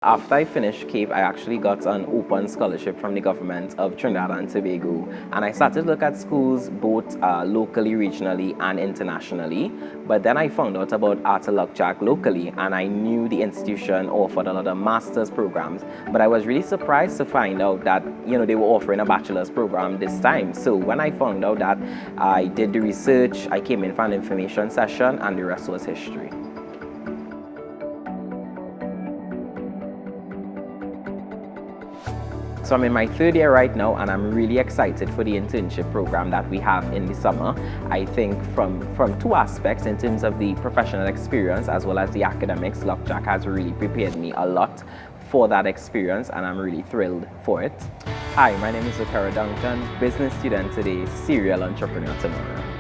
After I finished CAPE, I actually got an open scholarship from the government of Trinidad and Tobago, and I started to look at schools both locally, regionally, and internationally. But then I found out about Art Luckjack locally, and I knew the institution offered a lot of master's programs. But I was really surprised to find out that they were offering a bachelor's program this time. So when I found out that, I did the research, I came in for an information session, and the rest was history. So I'm in my third year right now, and I'm really excited for the internship program that we have in the summer. I think from two aspects, in terms of the professional experience as well as the academics, Luckjack has really prepared me a lot for that experience, and I'm really thrilled for it. Hi, my name is Okera Duncan, business student today, serial entrepreneur tomorrow.